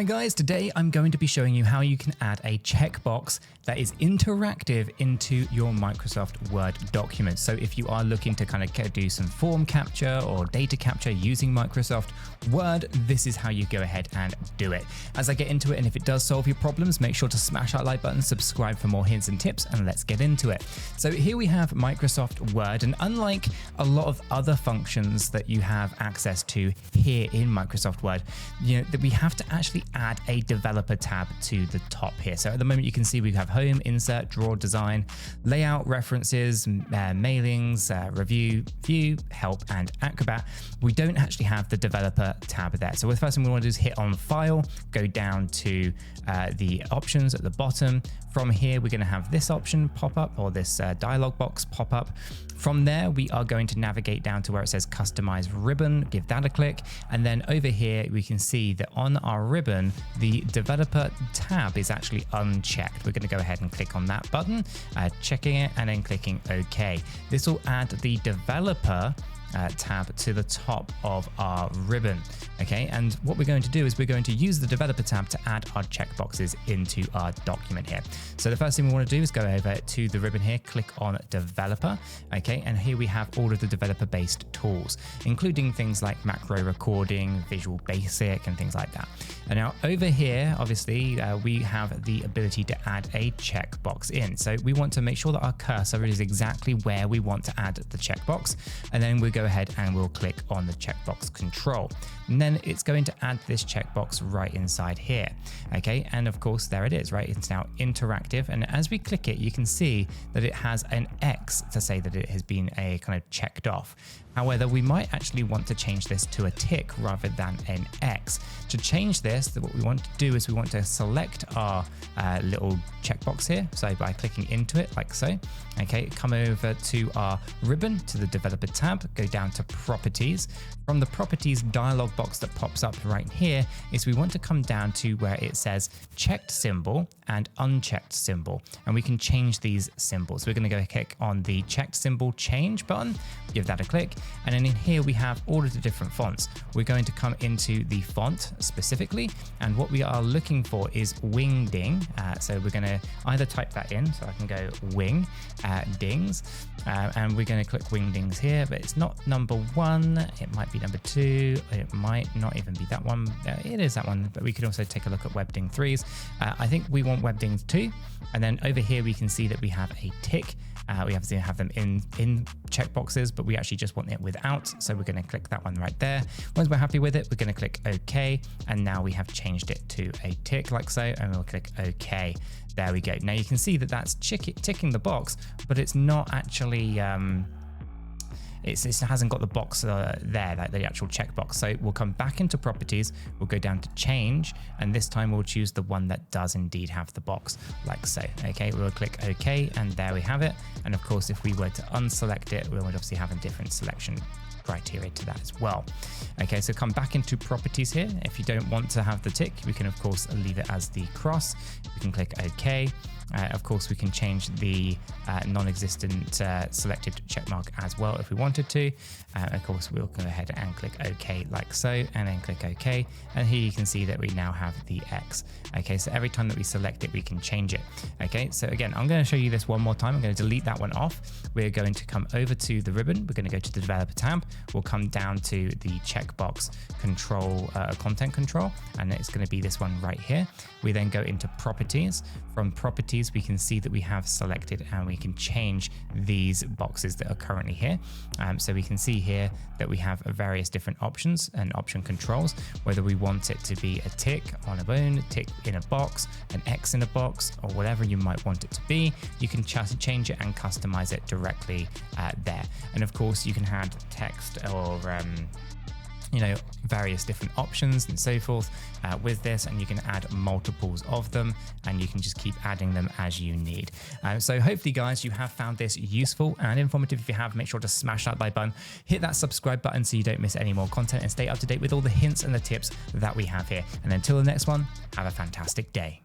Hi guys, today I'm going to be showing you how you can add a checkbox that is interactive into your Microsoft Word document. So if you are looking to kind of do some form capture or data capture using Microsoft Word, this is how you go ahead and do it. As I get into it, and if it does solve your problems, make sure to smash that like button, subscribe for more hints and tips, and let's get into it. So here we have Microsoft Word, and unlike a lot of other functions that you have access to here in Microsoft Word, that we have to actually add a developer tab to the top here. So at the moment you can see we have home, insert, drawer, design, layout, references, mailings, review, view, help, and Acrobat. We don't actually have the developer tab there. So the first thing we want to do is hit on file, go down to the options at the bottom. From here, we're going to have this option pop up, or this dialog box pop up. From there, we are going to navigate down to where it says customize ribbon, give that a click. And then over here, we can see that on our ribbon, the developer tab is actually unchecked. We're going to go ahead and click on that button, checking it, and then clicking OK. This will add the developer tab to the top of our ribbon. Okay, and what we're going to do is we're going to use the developer tab to add our checkboxes into our document here. So the first thing we want to do is go over to the ribbon here, click on developer. Okay, and here we have all of the developer based tools, including things like macro recording, Visual Basic, and things like that. And now over here, obviously, we have the ability to add a checkbox in. So we want to make sure that our cursor is exactly where we want to add the checkbox. And then we go ahead and we'll click on the checkbox control. And then it's going to add this checkbox right inside here. Okay, and of course, there it is, right? It's now interactive. And as we click it, you can see that it has an X to say that it has been a kind of checked off. However, we might actually want to change this to a tick rather than an X. To change this, what we want to do is we want to select our little checkbox here. So by clicking into it like so, okay, come over to our ribbon, to the developer tab, go down to properties. From the properties dialog box that pops up right here is we want to come down to where it says checked symbol and unchecked symbol, and we can change these symbols. We're going to go click on the checked symbol change button, give that a click, and then in here we have all of the different fonts. We're going to come into the font specifically, and what we are looking for is Wingding. So we're going to either type that in, so I can go Wingdings, and we're going to click Wingdings here, but it's not number 1, it might be number 2, it might not even be that one. It is that one, but we could also take a look at Webding 3s. I think we want Webding 2, and then over here we can see that we have a tick. We have to have them in checkboxes, but we actually just want it without. So we're going to click that one right there. Once we're happy with it, we're going to click OK. And now we have changed it to a tick like so, and we'll click OK. There we go. Now you can see that that's ticking the box, but it's not actually, it hasn't got the box there, like the actual checkbox. So we'll come back into properties, we'll go down to change, and this time we'll choose the one that does indeed have the box like so. Okay, we'll click OK, and there we have it. And of course, if we were to unselect it, we would obviously have a different selection criteria to that as well. Okay, so come back into properties here. If you don't want to have the tick, we can of course leave it as the cross. We can click OK. Of course, we can change the non-existent selected checkmark as well if we wanted to. Of course, we'll go ahead and click OK like so, and then click OK. And here you can see that we now have the X. Okay, so every time that we select it, we can change it. Okay, so again, I'm going to show you this one more time. I'm going to delete that one off. We're going to come over to the ribbon. We're going to go to the developer tab. We'll come down to the checkbox control, content control, and it's going to be this one right here. We then go into properties. From properties, we can see that we have selected, and we can change these boxes that are currently here. So we can see here that we have various different options and option controls, whether we want it to be a tick on a bone, a tick in a box, an X in a box, or whatever you might want it to be. You can change it and customize it directly there. And of course, you can add text or various different options and so forth with this, and you can add multiples of them, and you can just keep adding them as you need. So hopefully guys, you have found this useful and informative. If you have, make sure to smash that like button, hit that subscribe button so you don't miss any more content, and stay up to date with all the hints and the tips that we have here. And until the next one, have a fantastic day.